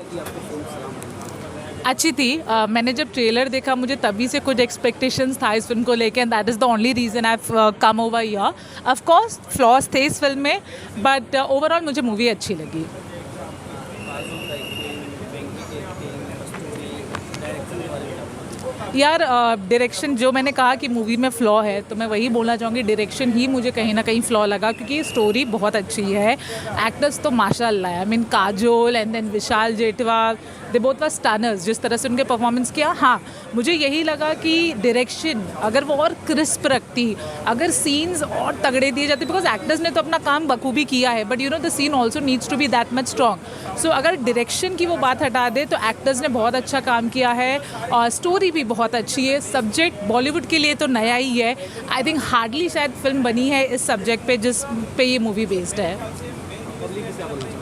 थी आपको फिल्म सलाम? अच्छी थी। मैंने जब ट्रेलर देखा मुझे तभी से कुछ एक्सपेक्टेशंस था इस फिल्म को लेके, and that is the only reason I have come over here. Of course flaws थे इस फिल्म में, बट ओवरऑल मुझे मूवी अच्छी लगी। काजोल का एक्टिंग, वेंकी की एक्टिंग, स्टोरी, डायरेक्शन के बारे में क्या बोलना? यार डायरेक्शन जो मैंने कहा कि मूवी में फ्लॉ है, तो मैं वही बोलना चाहूँगी, डायरेक्शन ही मुझे कहीं ना कहीं फ्लॉ लगा, क्योंकि स्टोरी बहुत अच्छी है। एक्टर्स तो माशाल्लाह है, I mean Kajol and then Vishal Jethwa, they both were stunners जिस तरह से उनके परफॉर्मेंस किया। हाँ, मुझे यही लगा कि डायरेक्शन अगर वो और क्रिस्प रखती, अगर सीन्स और तगड़े दिए जाते, बिकॉज एक्टर्स ने तो अपना काम बखूबी किया है, but you know the scene also needs to be that much strong. So अगर डायरेक्शन की वो बात हटा दे तो एक्टर्स ने बहुत अच्छा काम किया है, और स्टोरी भी बहुत अच्छी है। सब्जेक्ट बॉलीवुड के लिए तो नया ही है, आई थिंक हार्डली शायद फिल्म बनी है इस सब्जेक्ट पे जिस पे ये मूवी बेस्ड है। पब्लिक को क्या बोलना चाहोगे?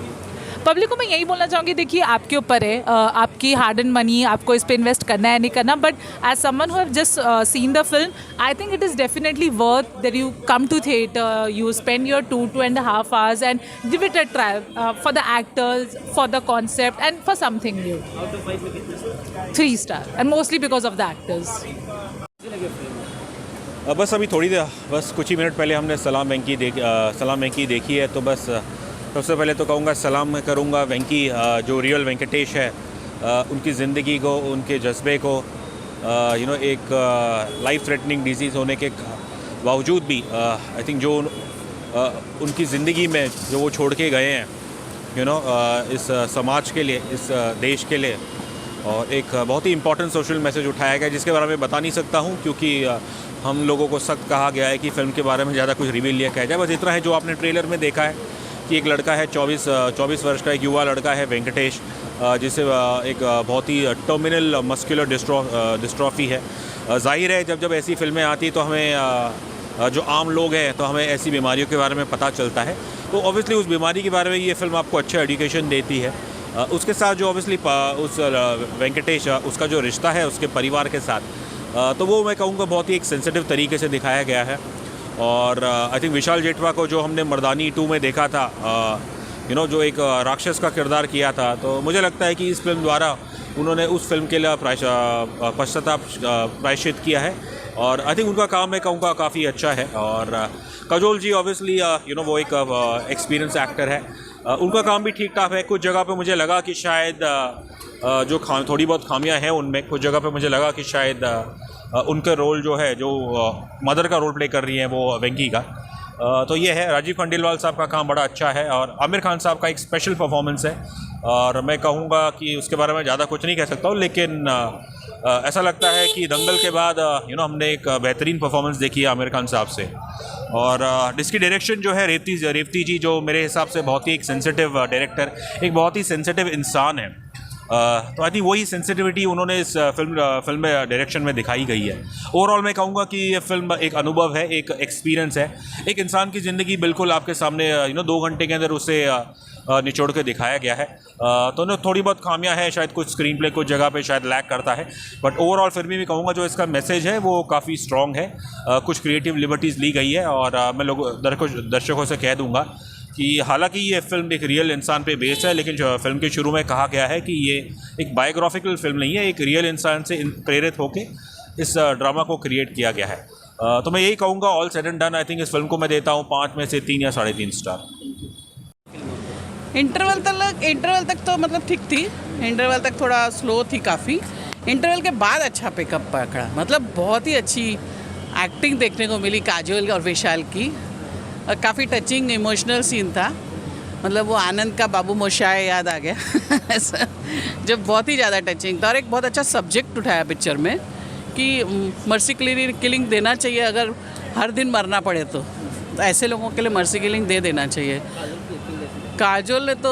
पब्लिक को मैं यही बोलना चाहूँगी, देखिए आपके ऊपर है, आपकी हार्ड एंड मनी, आपको इस पे इन्वेस्ट करना है नहीं करना, but as someone who have just seen the film, I think it is definitely worth that you come to theatre, you spend your 2.5 hours and give it a try, for the actors, for the concept and for something new. Out of 5 में कितने star? 3 star, and mostly because of the actors. कैसी लगी film? बस अभी थोड़ी देर, बस कुछ ही minute पहले हमने सलाम वेंकी देखी है। तो बस सबसे पहले तो कहूँगा, सलाम करूँगा वेंकी, जो रियल वेंकटेश है, उनकी ज़िंदगी को, उनके जज्बे को, एक लाइफ थ्रेटनिंग डिजीज़ होने के बावजूद भी आई थिंक जो उनकी ज़िंदगी में जो वो छोड़ के गए हैं, इस समाज के लिए, इस देश के लिए, और एक बहुत ही इम्पोर्टेंट सोशल मैसेज उठाया गया, जिसके बारे में बता नहीं सकता हूँ, क्योंकि हम लोगों को सख्त कहा गया है कि फ़िल्म के बारे में ज़्यादा कुछ रिवील नहीं किया जाए। बस इतना है जो आपने ट्रेलर में देखा है कि एक लड़का है, 24 वर्ष का एक युवा लड़का है वेंकटेश, जिसे एक बहुत ही टर्मिनल मस्कुलर डिस्ट्रॉफी है। जाहिर है जब ऐसी फिल्में आती तो हमें जो आम लोग हैं तो हमें ऐसी बीमारियों के बारे में पता चलता है, तो ऑब्वियसली उस बीमारी के बारे में ये फ़िल्म आपको अच्छा एजुकेशन देती है। उसके साथ जो ऑब्वियसली उस वेंकटेश, उसका जो रिश्ता है उसके परिवार के साथ, तो वो मैं कहूँगा बहुत ही एक सेंसिटिव तरीके से दिखाया गया है। और आई थिंक विशाल जेठवा को जो हमने मर्दानी 2 में देखा था, जो एक राक्षस का किरदार किया था, तो मुझे लगता है कि इस फिल्म द्वारा उन्होंने उस फिल्म के लिए पश्चाताप प्रायश्चित किया है, और आई थिंक उनका काम मैं कहूँगा काफ़ी अच्छा है। और काजोल जी ऑब्वियसली वो एक एक्सपीरियंस एक्टर है, उनका काम भी ठीक ठाक है। कुछ जगह पे मुझे लगा कि शायद जो थोड़ी बहुत खामियां हैं उनमें, कुछ जगह पे मुझे लगा कि शायद उनका रोल जो है, जो मदर का रोल प्ले कर रही हैं वो वेंकी का, तो ये है। राजीव खंडेलवाल साहब का काम बड़ा अच्छा है, और आमिर खान साहब का एक स्पेशल परफॉर्मेंस है, और मैं कहूँगा कि उसके बारे में ज़्यादा कुछ नहीं कह सकता हूँ, लेकिन ऐसा लगता है कि दंगल के बाद हमने एक बेहतरीन परफॉर्मेंस देखी है आमिर खान साहब से। और इसकी डायरेक्शन जो है रेवती जी, जो मेरे हिसाब से बहुत ही एक सेंसिटिव डायरेक्टर, एक बहुत ही सेंसिटिव इंसान है, तो आई थिंक वही सेंसिटिविटी उन्होंने इस फिल्म में डायरेक्शन में दिखाई गई है। ओवरऑल मैं कहूँगा कि ये फिल्म एक अनुभव है, एक एक्सपीरियंस है, एक इंसान की ज़िंदगी बिल्कुल आपके सामने 2 घंटे के अंदर उसे निचोड़ के दिखाया गया है। तो थोड़ी बहुत खामियां हैं, शायद कुछ स्क्रीन प्ले कुछ जगह पे शायद लैग करता है, बट ओवरऑल फिर भी मैं कहूँगा जो इसका मैसेज है वो काफ़ी स्ट्रॉन्ग है। कुछ क्रिएटिव लिबर्टीज़ ली गई है, और मैं दर्शकों से कह दूँगा कि हालांकि ये फिल्म एक रियल इंसान पे बेस्ड है, लेकिन जो फिल्म के शुरू में कहा गया है कि ये एक बायोग्राफिकल फिल्म नहीं है, एक रियल इंसान से प्रेरित होकर इस ड्रामा को क्रिएट किया गया है। तो मैं यही कहूँगा, all said and done, I think इस फिल्म को मैं देता हूँ 5 में से 3 या 3.5 स्टार। इंटरवल तक तो मतलब ठीक थी, इंटरवल तक थोड़ा स्लो थी काफ़ी, इंटरवल के बाद अच्छा पिकअप पकड़ा, मतलब बहुत ही अच्छी एक्टिंग देखने को मिली काजोल और विशाल की, और काफ़ी टचिंग इमोशनल सीन था, मतलब वो आनंद का बाबू मोशाय याद आ गया ऐसा, जब बहुत ही ज़्यादा टचिंग था, और एक बहुत अच्छा सब्जेक्ट उठाया पिक्चर में कि मर्सी किलिंग देना चाहिए, अगर हर दिन मरना पड़े तो ऐसे लोगों के लिए मर्सी किलिंग दे देना चाहिए। काजोल ने तो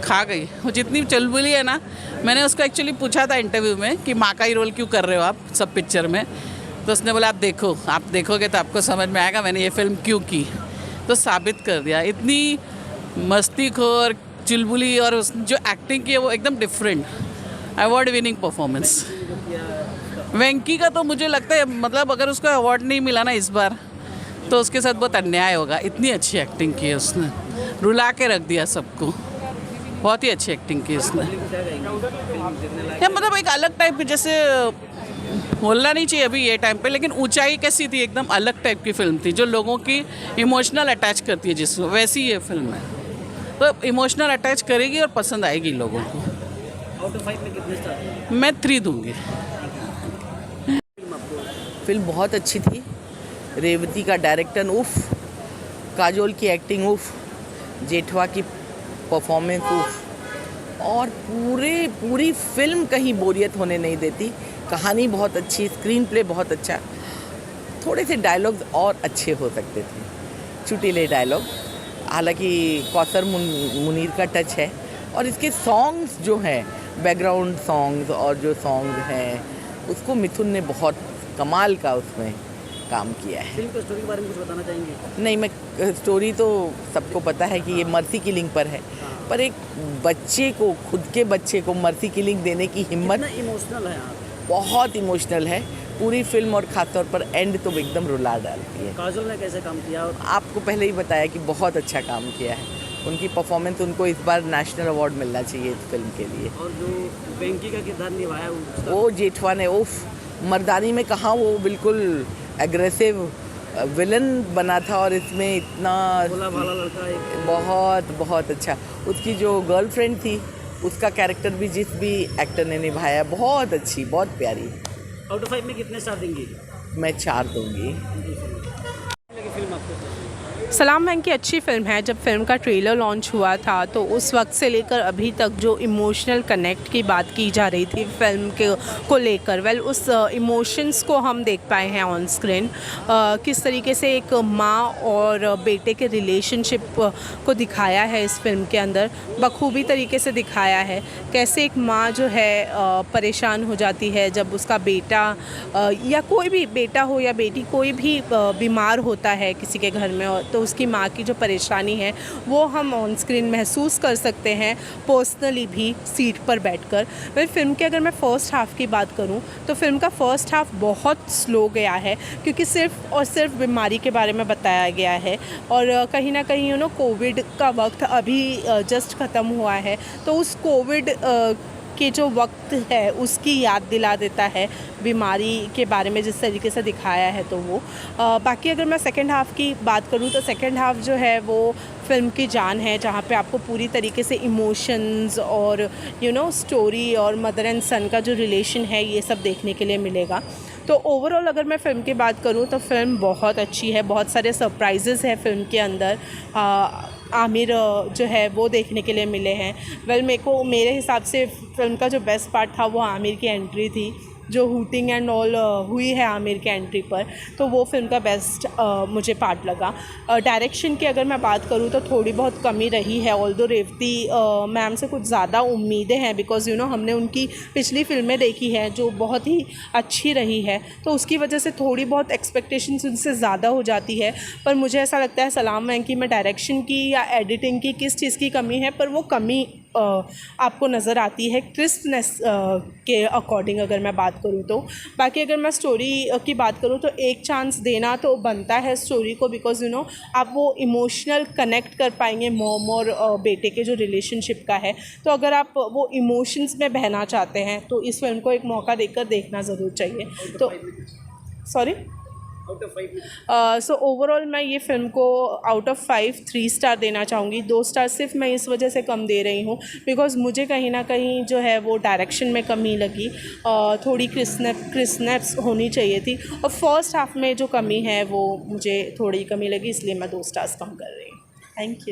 खा गई, वो जितनी चुलबुली है ना, मैंने उसको एक्चुअली पूछा था इंटरव्यू में कि माँ का ही रोल क्यों कर रहे हो आप सब पिक्चर में, तो उसने बोला आप देखोगे तो आपको समझ में आएगा मैंने ये फिल्म क्यों की, तो साबित कर दिया। इतनी मस्तीखोर, चुलबुली, और जो एक्टिंग की है वो एकदम डिफरेंट, अवार्ड विनिंग परफॉर्मेंस। वेंकी का तो मुझे लगता है, मतलब अगर उसको अवार्ड नहीं मिला ना इस बार तो उसके साथ बहुत अन्याय होगा, इतनी अच्छी एक्टिंग की है उसने, रुला के रख दिया सबको। बहुत ही अच्छी एक्टिंग की इसने। क्या कहेंगे फिल्म देखने लायक? या मतलब एक अलग टाइप की, जैसे बोलना नहीं चाहिए अभी ये टाइम पे, लेकिन ऊंचाई कैसी थी, एकदम अलग टाइप की फिल्म थी जो लोगों की इमोशनल अटैच करती है जिसको, वैसी ये फिल्म है। तो इमोशनल अटैच करेगी और पसंद आएगी लोगों को। आउट ऑफ 5 में कितने स्टार? मैं 3 दूंगी। फिल्म आपको फिल्म बहुत अच्छी थी। रेवती का डायरेक्टर उफ, काजोल की एक्टिंग उफ, जेठवा की परफॉर्मेंस उफ, और पूरी फिल्म कहीं बोरियत होने नहीं देती। कहानी बहुत अच्छी, स्क्रीन प्ले बहुत अच्छा। थोड़े से डायलॉग्स और अच्छे हो सकते थे, चुटीले डायलॉग। हालांकि कौसर मुनीर का टच है, और इसके सॉन्ग्स जो हैं, बैकग्राउंड सॉन्ग्स और जो सॉन्ग्स हैं, उसको मिथुन ने बहुत कमाल का उसमें काम किया है। फिल्म की स्टोरी के बारे में कुछ बताना चाहेंगे? नहीं, मैं स्टोरी तो सबको पता है कि ये मर्सी किलिंग पर है, पर एक बच्चे को, खुद के बच्चे को मर्सी किलिंग देने की हिम्मत कितना इमोशनल है आप? बहुत इमोशनल है पूरी फिल्म, और ख़ासतौर पर एंड तो एकदम रुला डालती है। काजोल ने कैसे काम किया? और आपको पहले ही बताया कि बहुत अच्छा काम किया है उनकी परफॉर्मेंस। उनको इस बार नेशनल अवार्ड मिलना चाहिए इस फिल्म के लिए। और जो वेंकी का किरदार निभाया उसका वो जेठवा ने उफ, मर्दानी में कहाँ वो बिल्कुल एग्रेसिव विलन बना था, और इसमें इतना भोला भाला लड़का एक बहुत अच्छा। उसकी जो गर्लफ्रेंड थी, उसका कैरेक्टर भी जिस भी एक्टर ने निभाया, बहुत अच्छी, बहुत प्यारी। आउट ऑफ 5 में कितने स्टार देंगे? मैं 4 दूंगी। लगी फिल्म आपको? सलाम वेंकी अच्छी फ़िल्म है। जब फिल्म का ट्रेलर लॉन्च हुआ था तो उस वक्त से लेकर अभी तक जो इमोशनल कनेक्ट की बात की जा रही थी फिल्म के को लेकर, वेल उस इमोशंस को हम देख पाए हैं ऑन स्क्रीन। किस तरीके से एक माँ और बेटे के रिलेशनशिप को दिखाया है इस फिल्म के अंदर, बखूबी तरीके से दिखाया है। कैसे एक माँ जो है परेशान हो जाती है जब उसका बेटा या कोई भी बेटा हो या बेटी, कोई भी बीमार होता है किसी के घर में, और तो उसकी माँ की जो परेशानी है वो हम ऑन स्क्रीन महसूस कर सकते हैं, पर्सनली भी सीट पर बैठकर। वह फिल्म के अगर मैं फ़र्स्ट हाफ़ की बात करूं तो फिल्म का फ़र्स्ट हाफ़ बहुत स्लो गया है, क्योंकि सिर्फ़ और सिर्फ बीमारी के बारे में बताया गया है, और कहीं ना कहीं कोविड का वक्त अभी जस्ट ख़त्म हुआ है, तो उस कोविड के जो वक्त है उसकी याद दिला देता है बीमारी के बारे में जिस तरीके से दिखाया है। तो वो बाकी अगर मैं सेकंड हाफ़ की बात करूँ तो सेकंड हाफ़ जो है वो फिल्म की जान है, जहाँ पे आपको पूरी तरीके से इमोशंस और स्टोरी और मदर एंड सन का जो रिलेशन है ये सब देखने के लिए मिलेगा। तो ओवरऑल अगर मैं फ़िल्म की बात करूँ तो फ़िल्म बहुत अच्छी है, बहुत सारे सरप्राइजेज़ हैं फ़िल्म के अंदर। आमिर जो है वो देखने के लिए मिले हैं। वेल मेरे हिसाब से फ़िल्म का जो बेस्ट पार्ट था वो आमिर की एंट्री थी, जो हूटिंग एंड ऑल हुई है आमिर के एंट्री पर, तो वो फिल्म का बेस्ट मुझे पार्ट लगा। डायरेक्शन की अगर मैं बात करूँ तो थोड़ी बहुत कमी रही है, ऑल्दो रेवती मैम से कुछ ज़्यादा उम्मीदें हैं, बिकॉज़ हमने उनकी पिछली फिल्में देखी हैं जो बहुत ही अच्छी रही है, तो उसकी वजह से थोड़ी बहुत एक्सपेक्टेशंस उनसे ज़्यादा हो जाती है। पर मुझे ऐसा लगता है सलाम वेंकी में डायरेक्शन की या एडिटिंग की किस चीज़ की कमी है, पर वो कमी आपको नज़र आती है क्रिस्पनेस के अकॉर्डिंग अगर मैं बात करूँ तो। बाकी अगर मैं स्टोरी की बात करूँ तो एक चांस देना तो बनता है स्टोरी को, बिकॉज़ आप वो इमोशनल कनेक्ट कर पाएंगे मॉम और बेटे के जो रिलेशनशिप का है। तो अगर आप वो इमोशंस में बहना चाहते हैं तो इस फिल्म को एक मौका देकर देखना ज़रूर चाहिए। तो सॉरी सो ओवरऑल मैं ये फ़िल्म को आउट ऑफ 5 3 स्टार देना चाहूँगी। 2 स्टार सिर्फ मैं इस वजह से कम दे रही हूँ बिकॉज़ मुझे कहीं ना कहीं जो है वो डायरेक्शन में कमी लगी, थोड़ी क्रिस्पनेस होनी चाहिए थी, और फर्स्ट हाफ में जो कमी है वो मुझे थोड़ी कमी लगी, इसलिए मैं 2 स्टार्स कम कर रही हूँ। Thank you.